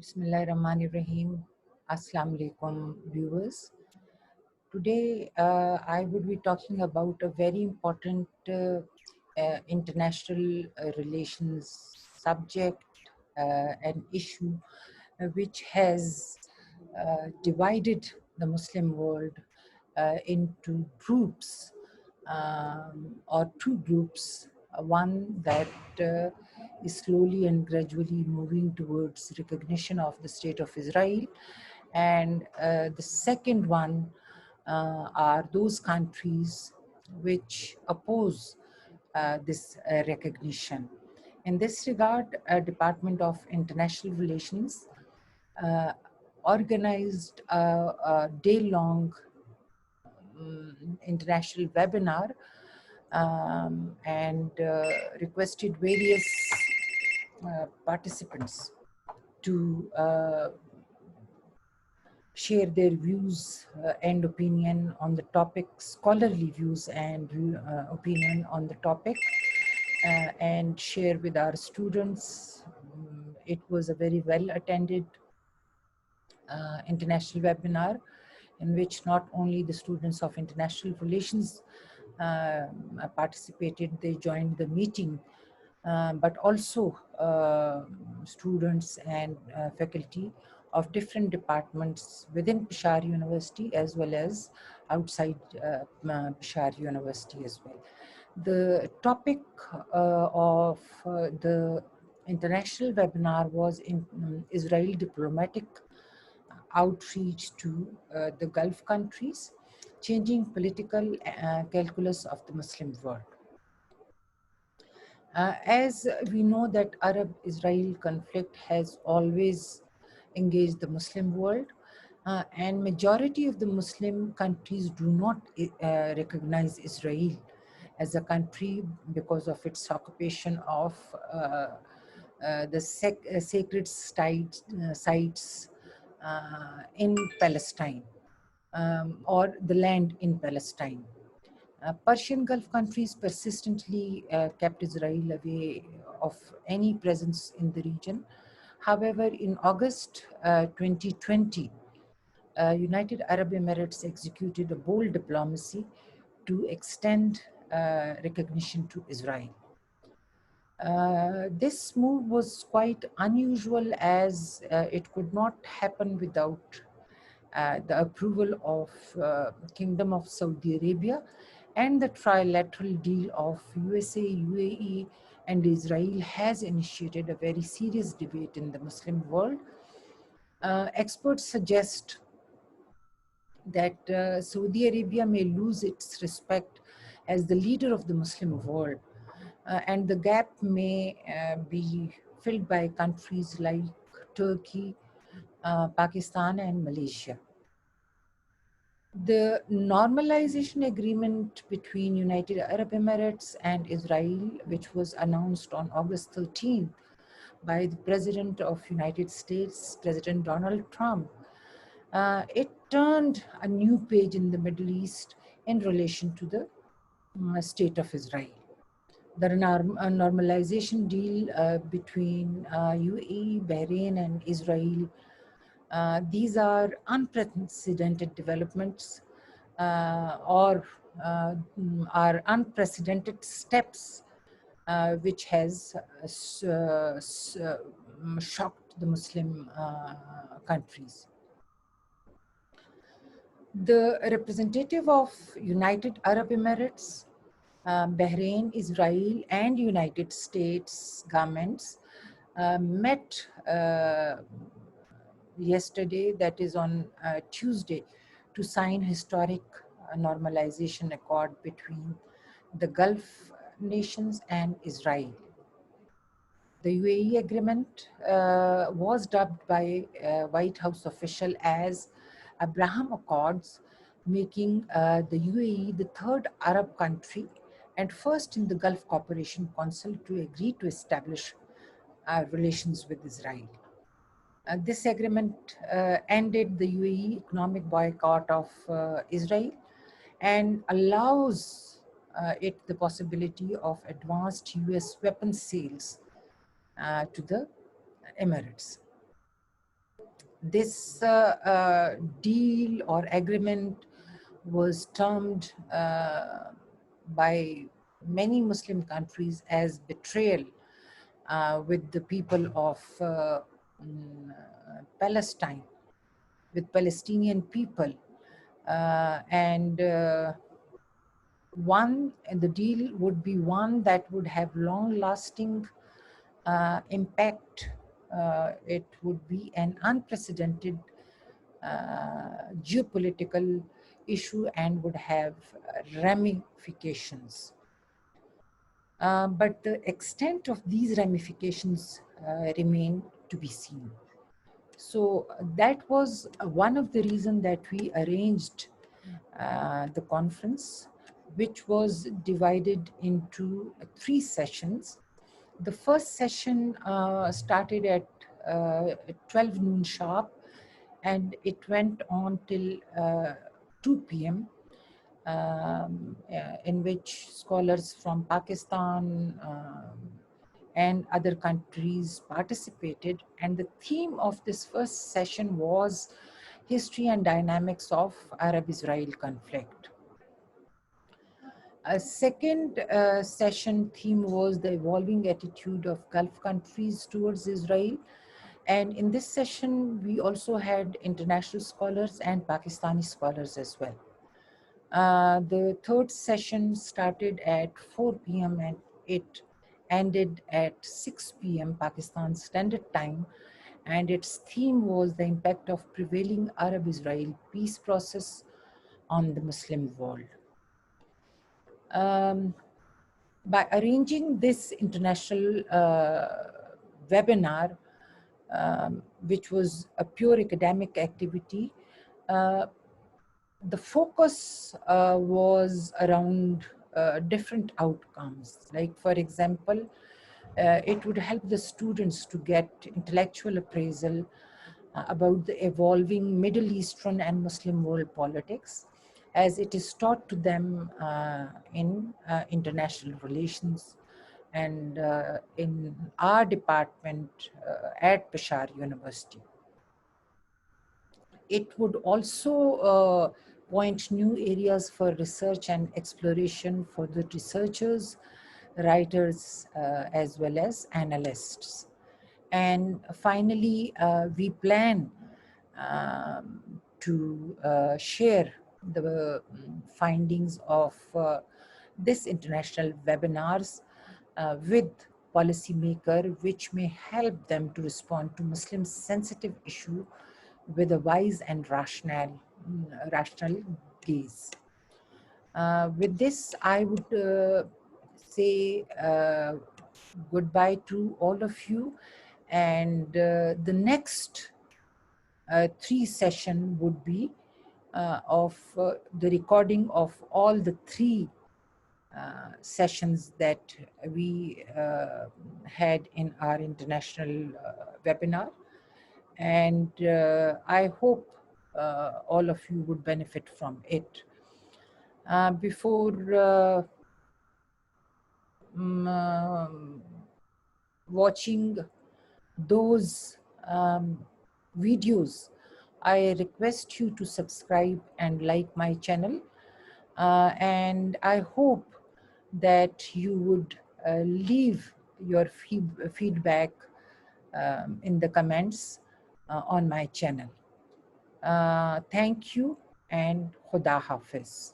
Bismillahirrahmanirrahim. Assalamu alaikum, viewers. Today, I would be talking about a very important international relations subject and issue which has divided the Muslim world into groups or two groups. One that is slowly and gradually moving towards recognition of the state of Israel, and the second one are those countries which oppose this recognition. In this regard, Department of International Relations uh, organized a day-long international webinar and requested various participants to share their views and opinion on the topic, scholarly views and opinion on the topic, and share with our students. It was a very well attended international webinar in which not only the students of international relations participated, they joined the meeting, but also students and faculty of different departments within Peshawar University as well as outside Peshawar University as well. The topic of the international webinar was in Israel diplomatic outreach to the Gulf countries, changing political calculus of the Muslim world. As we know that Arab-Israel conflict has always engaged the Muslim world, and majority of the Muslim countries do not recognize Israel as a country because of its occupation of the sacred sites in Palestine, or the land in Palestine. Persian Gulf countries persistently kept Israel away of any presence in the region. However, in August 2020, United Arab Emirates executed a bold diplomacy to extend recognition to Israel. This move was quite unusual as it could not happen without the approval of Kingdom of Saudi Arabia, and the trilateral deal of USA, UAE, and Israel has initiated a very serious debate in the Muslim world. Experts suggest that Saudi Arabia may lose its respect as the leader of the Muslim world, and the gap may be filled by countries like Turkey, Pakistan, and Malaysia. The normalization agreement between United Arab Emirates and Israel, which was announced on August 13th by the President of United States, President Donald Trump, it turned a new page in the Middle East in relation to the state of Israel. The normalization deal between UAE, Bahrain, and Israel, these are unprecedented developments or are unprecedented steps which has shocked the Muslim countries. The representative of United Arab Emirates, Bahrain, Israel, and United States governments met yesterday, that is on Tuesday, to sign historic normalization accord between the Gulf nations and Israel. The UAE agreement was dubbed by a White House official as Abraham Accords, making the UAE the third Arab country and first in the Gulf Cooperation Council to agree to establish relations with Israel. This agreement ended the UAE economic boycott of Israel and allows it the possibility of advanced US weapons sales to the Emirates. This deal or agreement was termed by many Muslim countries as betrayal with the people of Palestine, with Palestinian people. And the deal would be one that would have long-lasting impact. It would be an unprecedented geopolitical issue and would have ramifications. But the extent of these ramifications remain to be seen. So that was one of the reasons that we arranged the conference, which was divided into 3 sessions. The first session started at 12 noon sharp, and it went on till 2 p.m., in which scholars from Pakistan and other countries participated. And the theme of this first session was history and dynamics of Arab-Israel conflict. A second session theme was the evolving attitude of Gulf countries towards Israel. And in this session, we also had international scholars and Pakistani scholars as well. The third session started at 4 p.m. and it ended at 6 p.m. Pakistan Standard Time. And its theme was the impact of prevailing Arab-Israel peace process on the Muslim world. By arranging this international webinar, which was a pure academic activity, the focus was around different outcomes. Like, for example, it would help the students to get intellectual appraisal about the evolving Middle Eastern and Muslim world politics, as it is taught to them in international relations and in our department at Peshawar University. It would also point new areas for research and exploration for the researchers, writers, as well as analysts. And finally, we plan to share the findings of this international webinars with policymaker, which may help them to respond to Muslim sensitive issue with a wise and rational gaze. With this, I would say goodbye to all of you, and the next 3 session would be of the recording of all the 3 sessions that we had in our international webinar. And I hope all of you would benefit from it. Before watching those videos, I request you to subscribe and like my channel. And I hope that you would leave your feedback in the comments on my channel. Thank you, and Khuda Hafiz.